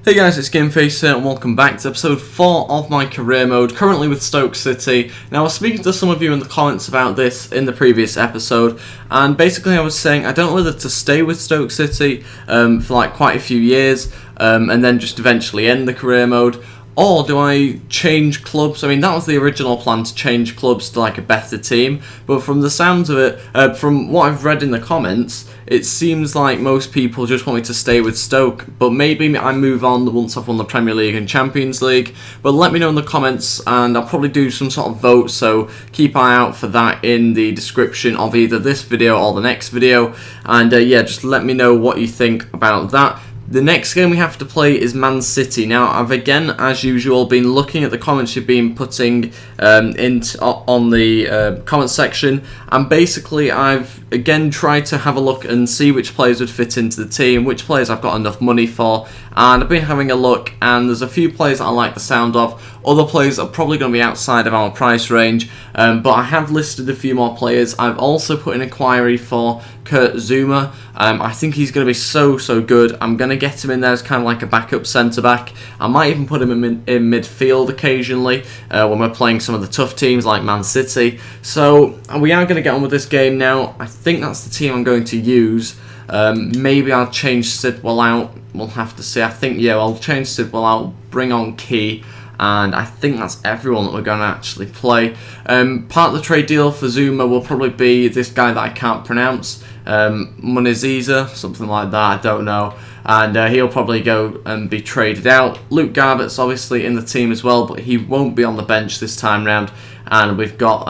Hey guys, it's GameFace here and welcome back to episode 4 of my career mode, currently with Stoke City. Now I was speaking to some of you in the comments about this in the previous episode, and basically I was saying I don't know whether to stay with Stoke City for like quite a few years and then just eventually end the career mode, or do I change clubs? I mean, that was the original plan, to change clubs to like a better team, but from the sounds of it, from what I've read in the comments, it seems like most people just want me to stay with Stoke, but maybe I move on once I've won the Premier League and Champions League. But let me know in the comments, and I'll probably do some sort of vote, so keep an eye out for that in the description of either this video or the next video. And yeah, just let me know what you think about that. The next game we have to play is Man City. Now, I've again, as usual, been looking at the comments you've been putting on the comment section, and basically I've again tried to have a look and see which players would fit into the team, which players I've got enough money for, and I've been having a look, and there's a few players that I like the sound of, other players are probably going to be outside of our price range, but I have listed a few more players. I've also put an inquiry for Kurt Zouma. I think he's going to be so good. I'm going to get him in there as kind of like a backup centre-back. I might even put him in midfield occasionally when we're playing some of the tough teams like Man City. So we are going to get on with this game now. I think that's the team I'm going to use. Maybe I'll change Sidwell out. We'll have to see. I think, yeah, I'll change Sidwell out, bring on Key, and I think that's everyone that we're going to actually play. Part of the trade deal for Zouma will probably be this guy that I can't pronounce, Muniziza, something like that, I don't know, and he'll probably go and be traded out. Luke Garbutt's obviously in the team as well, but he won't be on the bench this time round, and we've got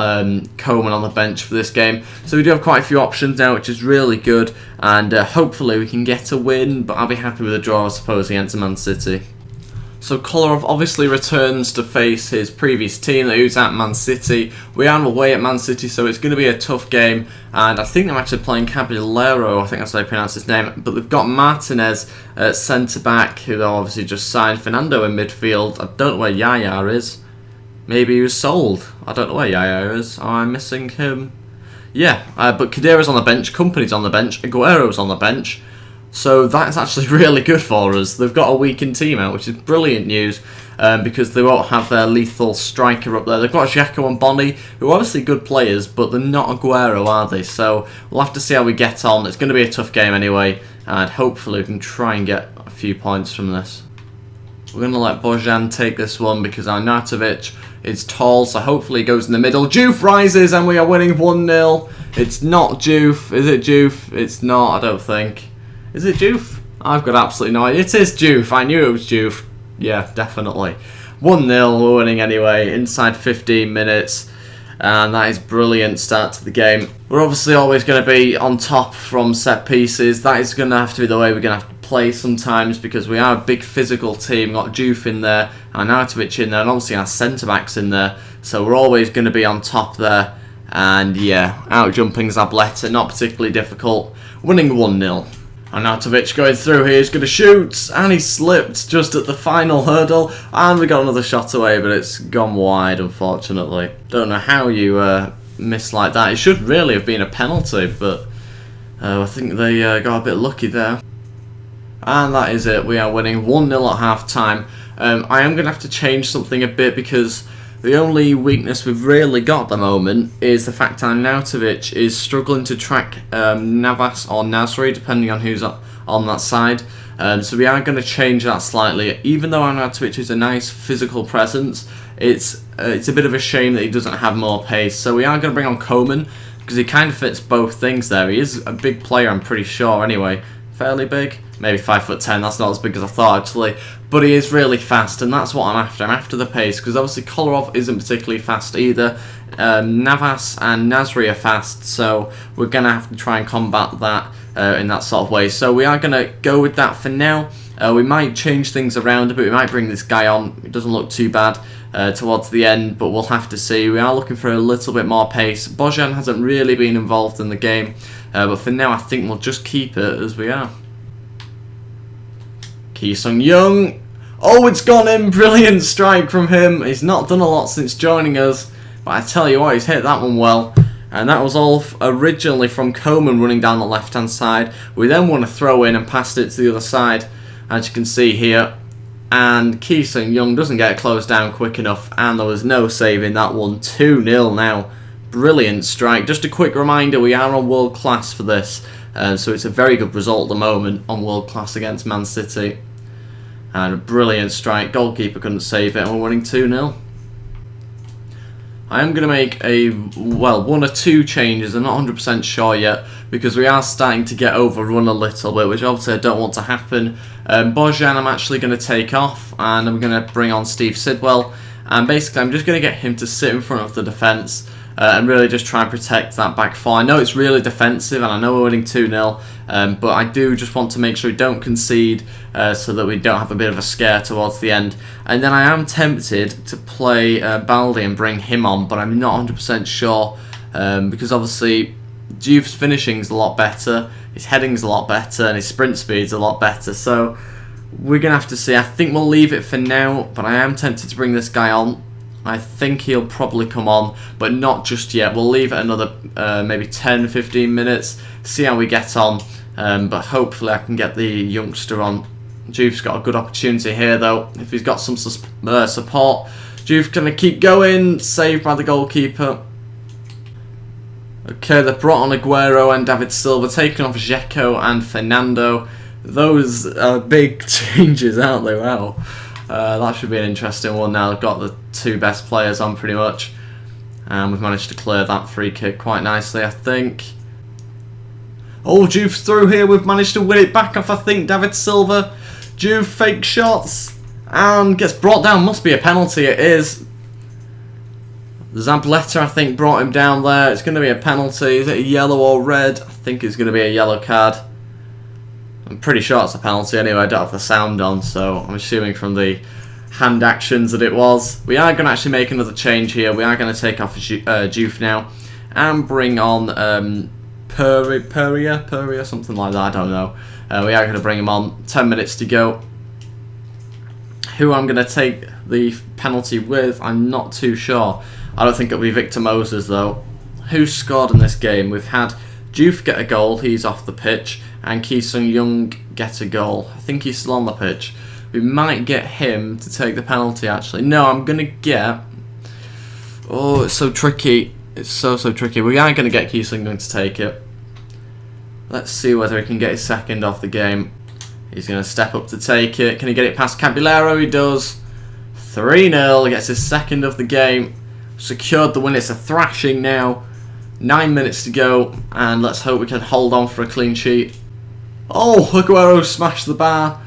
Coleman on the bench for this game, so we do have quite a few options now, which is really good, and hopefully we can get a win, but I'll be happy with a draw, I suppose, against Man City. So Kolarov obviously returns to face his previous team that he was at Man City. We are away at Man City, so it's going to be a tough game. And I think they're actually playing Caballero, I think that's how I pronounce his name. But they've got Martinez at centre-back, who they'll obviously just signed. Fernando in midfield. I don't know where Yaya is. Maybe he was sold. I don't know where Yaya is. Am I missing him? Yeah, but Khedira's on the bench, Kompany's on the bench, Aguero's on the bench. So that's actually really good for us. They've got a weakened team out, which is brilliant news, because they won't have their lethal striker up there. They've got Xhaka and Bonny, who are obviously good players, but they're not Aguero, are they? So we'll have to see how we get on. It's going to be a tough game anyway, and hopefully we can try and get a few points from this. We're going to let Bojan take this one because Arnautovic is tall, so hopefully he goes in the middle. Juve rises, and we are winning 1-0. It's not Juve. Is it Juve? It's not, I don't think. Is it Juve? I've got absolutely no idea. It is Juve. I knew it was Juve. Yeah, definitely. 1-0, we're winning anyway, inside 15 minutes. And that is brilliant start to the game. We're obviously always going to be on top from set pieces. That is going to have to be the way we're going to have to play sometimes, because we are a big physical team. We've got Juve in there, Arnautovic in there, and obviously our centre-backs in there. So we're always going to be on top there. And yeah, out-jumping Zabletta, not particularly difficult. Winning 1-0. Arnautovic going through here, he's going to shoot, and he slipped just at the final hurdle, and we got another shot away, but it's gone wide, unfortunately. Don't know how you miss like that. It should really have been a penalty, but I think they got a bit lucky there. And that is it, we are winning 1-0 at half-time. I am going to have to change something a bit, because the only weakness we've really got at the moment is the fact Arnautovic is struggling to track Navas or Nasri, depending on who's on that side. So we are going to change that slightly. Even though Arnautovic is a nice physical presence, it's a bit of a shame that he doesn't have more pace. So we are going to bring on Coleman, because he kind of fits both things there. He is a big player, I'm pretty sure, anyway. Fairly big, maybe 5'10", that's not as big as I thought actually, but he is really fast, and that's what I'm after the pace, because obviously Kolarov isn't particularly fast either. Navas and Nasri are fast, so we're going to have to try and combat that in that sort of way. So we are going to go with that for now. We might change things around a bit, we might bring this guy on, it doesn't look too bad towards the end, but we'll have to see. We are looking for a little bit more pace. Bojan hasn't really been involved in the game, but for now I think we'll just keep it as we are. Ki Sung-young, oh, it's gone in, brilliant strike from him. He's not done a lot since joining us, but I tell you what, he's hit that one well. And that was all originally from Coleman running down the left hand side. We then won a throw in and passed it to the other side, as you can see here. and Ki Sung-young doesn't get it closed down quick enough, and there was no saving that one. 2-0 now. Brilliant strike. Just a quick reminder, we are on world class for this, so it's a very good result at the moment on world class against Man City. And a brilliant strike. Goalkeeper couldn't save it, and we're winning 2-0. I am going to make one or two changes. I'm not 100% sure yet, because we are starting to get overrun a little bit, which obviously I don't want to happen. Bojan I'm actually going to take off, and I'm going to bring on Steve Sidwell. And basically I'm just going to get him to sit in front of the defence and really just try and protect that back four. I know it's really defensive, and I know we're winning 2-0, but I do just want to make sure we don't concede so that we don't have a bit of a scare towards the end. And then I am tempted to play Baldi and bring him on, but I'm not 100% sure because obviously Juve's finishing's a lot better, his heading's a lot better, and his sprint speed's a lot better. So we're going to have to see. I think we'll leave it for now, but I am tempted to bring this guy on. I think he'll probably come on, but not just yet. We'll leave it another maybe 10-15 minutes, see how we get on, but hopefully I can get the youngster on. Juve's got a good opportunity here though, if he's got some support. Juve's going to keep going, saved by the goalkeeper. Okay, they've brought on Aguero and David Silva, taking off Dzeko and Fernando. Those are big changes, aren't they? Wow. That should be an interesting one now. They've got the two best players on pretty much. And we've managed to clear that free kick quite nicely, I think. Oh, Juve's through here. We've managed to win it back off, I think, David Silva. Juve fake shots and gets brought down. Must be a penalty. It is. Zabaleta, I think, brought him down there. It's going to be a penalty. Is it a yellow or red? I think it's going to be a yellow card. I'm pretty sure it's a penalty anyway. I don't have the sound on, so I'm assuming from the hand actions that it was. We are going to actually make another change here. We are going to take off Juve now and bring on Peria, something like that. I don't know. We are going to bring him on. 10 minutes to go. Who I'm going to take the penalty with, I'm not too sure. I don't think it'll be Victor Moses though. Who scored in this game? We've had Juve get a goal. He's off the pitch. And Ki Sung-young get a goal. I think he's still on the pitch. We might get him to take the penalty, actually. No, I'm going to get... Oh, it's so tricky. It's so tricky. We are going to get Ki Sung-young to take it. Let's see whether he can get his second off the game. He's going to step up to take it. Can he get it past Caballero? He does. 3-0. He gets his second of the game. Secured the win. It's a thrashing now. 9 minutes to go. And let's hope we can hold on for a clean sheet. Oh, Aguero smashed the bar.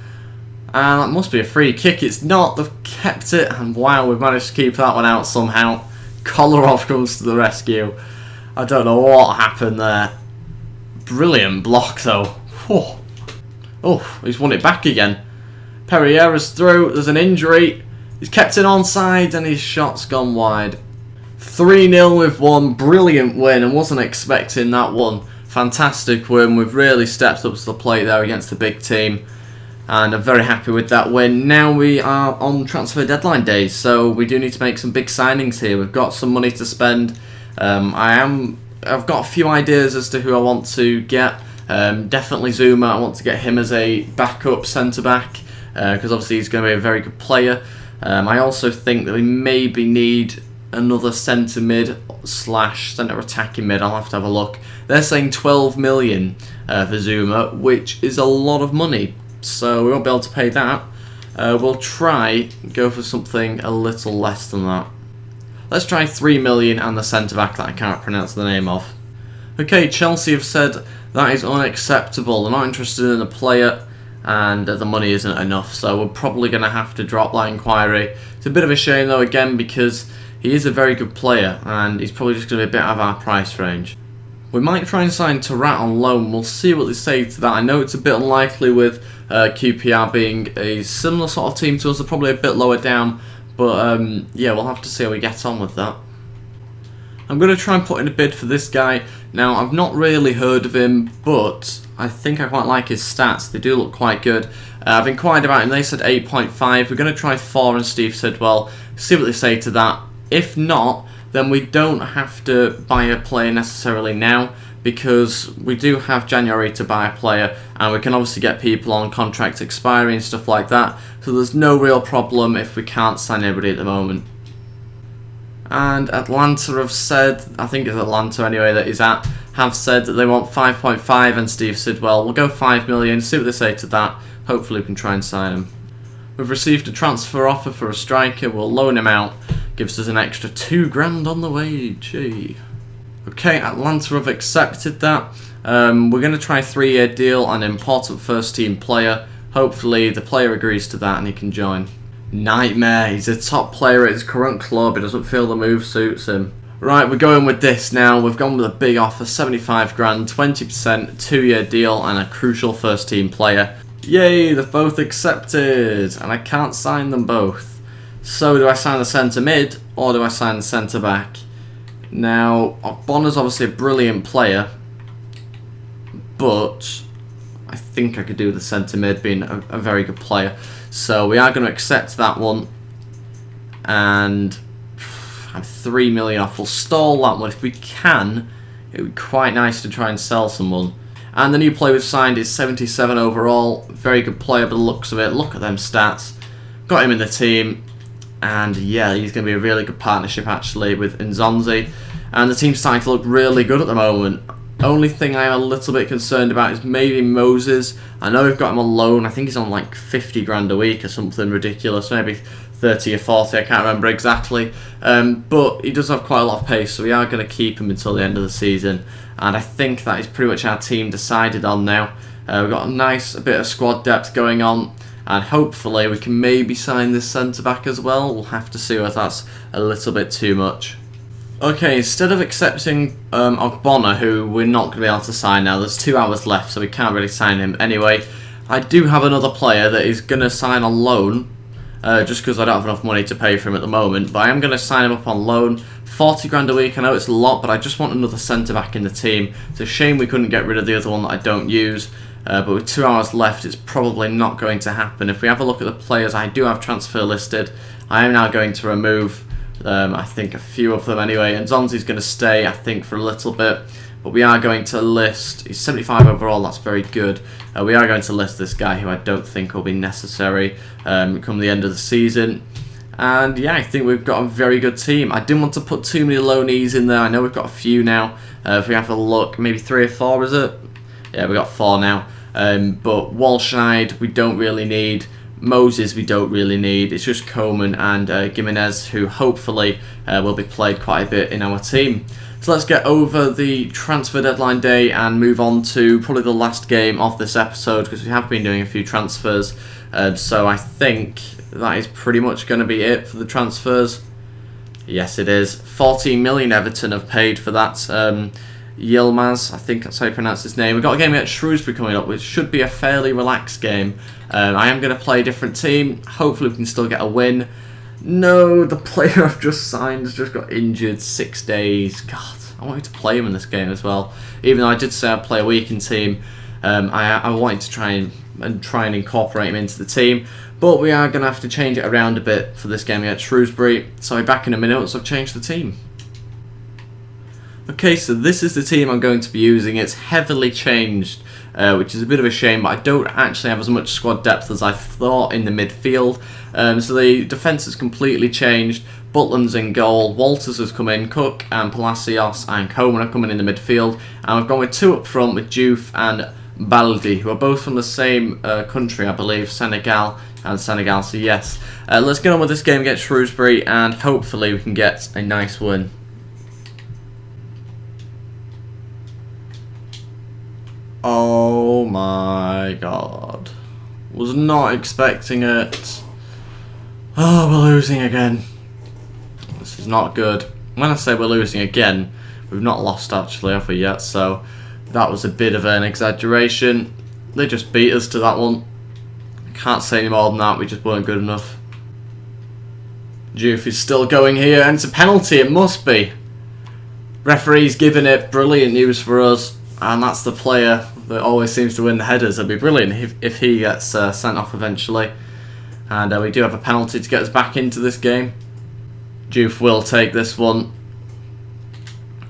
And that must be a free kick. It's not. They've kept it. And wow, we've managed to keep that one out somehow. Kolarov comes to the rescue. I don't know what happened there. Brilliant block though. Oh, he's won it back again. Pereira's through. There's an injury. He's kept it onside and his shot's gone wide. 3-0 we've won. Brilliant win. I wasn't expecting that one. Fantastic win. We've really stepped up to the plate there against the big team. And I'm very happy with that win. Now we are on transfer deadline days, so we do need to make some big signings here. We've got some money to spend. I've got a few ideas as to who I want to get. Definitely Zuma. I want to get him as a backup centre-back because obviously he's going to be a very good player. I also think that we maybe need another centre mid / centre attacking mid. I'll have to have a look. They're saying 12 million for Zuma, which is a lot of money. So we won't be able to pay that. We'll try go for something a little less than that. Let's try 3 million and the centre-back that I can't pronounce the name of. Okay, Chelsea have said that is unacceptable. They're not interested in the player and the money isn't enough. So we're probably going to have to drop that inquiry. It's a bit of a shame though, again, because he is a very good player and he's probably just going to be a bit out of our price range. We might try and sign Tarat on loan. We'll see what they say to that. I know it's a bit unlikely with QPR being a similar sort of team to us. They're probably a bit lower down. But yeah, we'll have to see how we get on with that. I'm going to try and put in a bid for this guy. Now, I've not really heard of him, but I think I quite like his stats. They do look quite good. I've inquired about him. They said 8.5. We're going to try 4 and Steve said, well, see what they say to that. If not, then we don't have to buy a player necessarily now, because we do have January to buy a player, and we can obviously get people on contract expiry and stuff like that, so there's no real problem if we can't sign anybody at the moment. And Atlanta have said, I think it's Atlanta anyway that he's at, have said that they want 5.5 and Steve Sidwell. We'll go 5 million, see what they say to that. Hopefully we can try and sign him. We've received a transfer offer for a striker. We'll loan him out. Gives us an extra $2,000 on the wage. Gee. Okay, Atlanta have accepted that. We're going to try a 3-year deal, an important first team player. Hopefully the player agrees to that and he can join. Nightmare, he's a top player at his current club. He doesn't feel the move suits him. Right, we're going with this now. We've gone with a big offer, 75 grand, 20%, 2-year deal and a crucial first team player. Yay, they've both accepted and I can't sign them both. So do I sign the centre mid or do I sign the centre back? Now, Bonner's obviously a brilliant player, but I think I could do the centre mid being a very good player. So we are going to accept that one, and I'm 3 million off. We'll stall that one if we can. It would be quite nice to try and sell someone. And the new player we've signed is 77 overall. Very good player by the looks of it. Look at them stats. Got him in the team. And yeah, he's going to be a really good partnership actually with Nzonzi. And the team's starting to look really good at the moment. Only thing I'm a little bit concerned about is maybe Moses. I know we've got him on loan. I think he's on like 50 grand a week or something ridiculous. Maybe 30 or 40, I can't remember exactly. But he does have quite a lot of pace, so we are going to keep him until the end of the season. And I think that is pretty much our team decided on now. We've got a bit of squad depth going on. And hopefully we can maybe sign this centre-back as well. We'll have to see whether that's a little bit too much. Okay, instead of accepting Ogbonna, who we're not going to be able to sign now, there's 2 hours left, so we can't really sign him anyway. I do have another player that is going to sign on loan, just because I don't have enough money to pay for him at the moment. But I am going to sign him up on loan, 40 grand a week. I know it's a lot, but I just want another centre-back in the team. It's a shame we couldn't get rid of the other one that I don't use. But with 2 hours left, it's probably not going to happen. If we have a look at the players I do have transfer listed, I am now going to remove, I think, a few of them anyway. And Zonzi's going to stay, I think, for a little bit. But we are going to list, he's 75 overall, that's very good. We are going to list this guy who I don't think will be necessary come the end of the season. And yeah, I think we've got a very good team. I didn't want to put too many loanees in there. I know we've got a few now. If we have a look, maybe 3 or 4, is it? Yeah, we've got 4 now. But Walshide we don't really need. Moses we don't really need. It's just Coleman and Gimenez, who hopefully will be played quite a bit in our team. So let's get over the transfer deadline day and move on to probably the last game of this episode, because we have been doing a few transfers. So I think that is pretty much going to be it for the transfers. Yes, it is. 14 million Everton have paid for that. Yilmaz, I think that's how you pronounce his name. We've got a game against Shrewsbury coming up, which should be a fairly relaxed game. I am going to play a different team. Hopefully we can still get a win. No, the player I've just signed has just got injured. 6 days. God, I wanted to play him in this game as well. Even though I did say I'd play a weekend team, I wanted to try and incorporate him into the team. But we are going to have to change it around a bit for this game against Shrewsbury. So I'll be back in a minute once I've changed the team. Okay, so this is the team I'm going to be using. It's heavily changed, which is a bit of a shame, but I don't actually have as much squad depth as I thought in the midfield. So the defence has completely changed. Butland's in goal, Walters has come in, Cook and Palacios and Coleman are coming in the midfield. And we've gone with 2 up front with Diouf and Baldi, who are both from the same country, I believe, Senegal. So yes, let's get on with this game against Shrewsbury and hopefully we can get a nice win. Oh my god. Was not expecting it. Oh, we're losing again. This is not good. When I say we're losing again, we've not lost actually, have we yet? So that was a bit of an exaggeration. They just beat us to that one. Can't say any more than that, we just weren't good enough. Diouf is still going here, and it's a penalty, it must be. Referee's giving it, brilliant news for us. And that's the player that always seems to win the headers. It'd be brilliant if he gets sent off eventually. And we do have a penalty to get us back into this game. Diouf will take this one.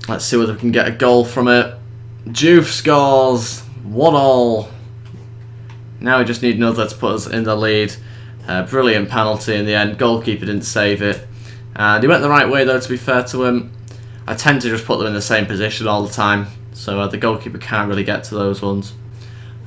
Let's see whether we can get a goal from it. Juve scores 1-1. Now we just need another to put us in the lead. Brilliant penalty in the end. Goalkeeper didn't save it. And he went the right way though, to be fair to him. I tend to just put them in the same position all the time, so the goalkeeper can't really get to those ones.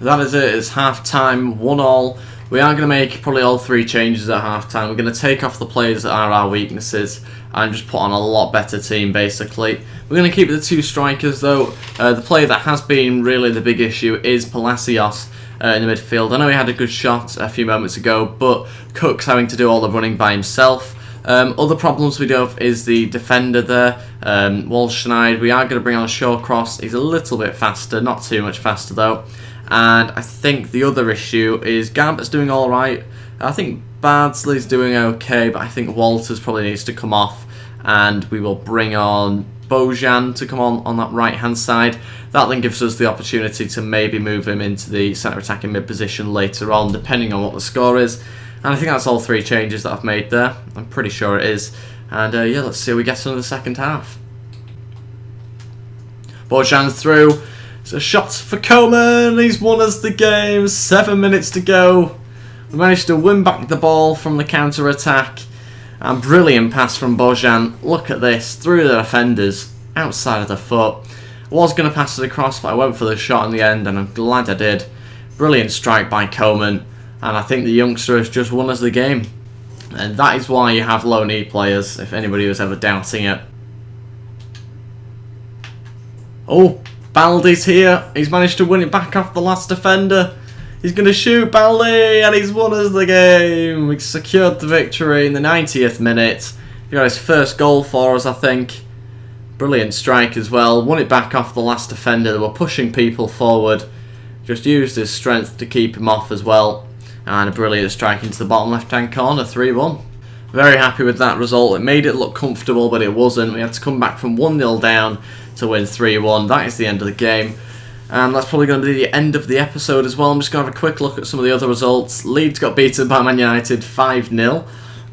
That is it. It's half time, 1-1. We are going to make probably all 3 changes at half time. We're going to take off the players that are our weaknesses and just put on a lot better team basically. We're going to keep the 2 strikers though. The player that has been really the big issue is Palacios in the midfield. I know he had a good shot a few moments ago, but Cook's having to do all the running by himself. Other problems we do have is the defender there, Walschneid. We are going to bring on Shawcross. He's a little bit faster, not too much faster though. And I think the other issue is Gambert's doing alright. I think Bardsley's doing okay, but I think Walters probably needs to come off. And we will bring on Bojan to come on that right hand side. That then gives us the opportunity to maybe move him into the centre attacking mid position later on, depending on what the score is. And I think that's all 3 changes that I've made there. I'm pretty sure it is. And yeah, let's see how we get on in the second half. Bojan's through. It's a shot for Coman. He's won us the game. 7 minutes to go. We managed to win back the ball from the counter-attack. And brilliant pass from Bojan. Look at this. Through the defenders. Outside of the foot. I was going to pass it across, but I went for the shot in the end, and I'm glad I did. Brilliant strike by Coman. And I think the youngster has just won us the game. And that is why you have low knee players, if anybody was ever doubting it. Oh, Baldi's here. He's managed to win it back off the last defender. He's going to shoot Baldi, and he's won us the game. We secured the victory in the 90th minute. He got his first goal for us, I think. Brilliant strike as well. Won it back off the last defender. They were pushing people forward. Just used his strength to keep him off as well. And a brilliant strike into the bottom left-hand corner, 3-1. Very happy with that result. It made it look comfortable, but it wasn't. We had to come back from 1-0 down to win 3-1. That is the end of the game. And that's probably going to be the end of the episode as well. I'm just going to have a quick look at some of the other results. Leeds got beaten by Man United 5-0.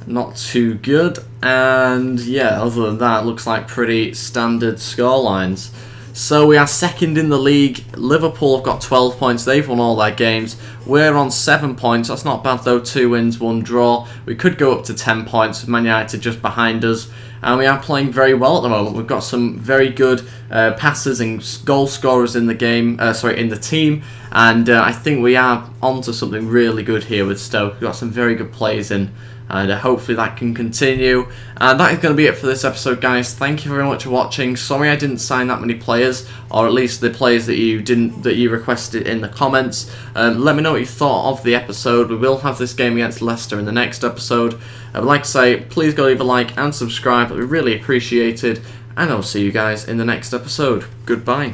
Not too good. And yeah, other than that, looks like pretty standard scorelines. So we are second in the league. Liverpool have got 12 points. They've won all their games. We're on 7 points. That's not bad though. 2 wins, 1 draw. We could go up to 10 points with Man United just behind us. And we are playing very well at the moment. We've got some very good passers and goal scorers in the game. In the team. And I think we are onto something really good here with Stoke. We've got some very good players in. And hopefully that can continue. And that is going to be it for this episode, guys. Thank you very much for watching. Sorry I didn't sign that many players, or at least the players that you requested in the comments. Let me know what you thought of the episode. We will have this game against Leicester in the next episode. I would like to say, please go leave a like and subscribe. We really appreciate it. And I'll see you guys in the next episode. Goodbye.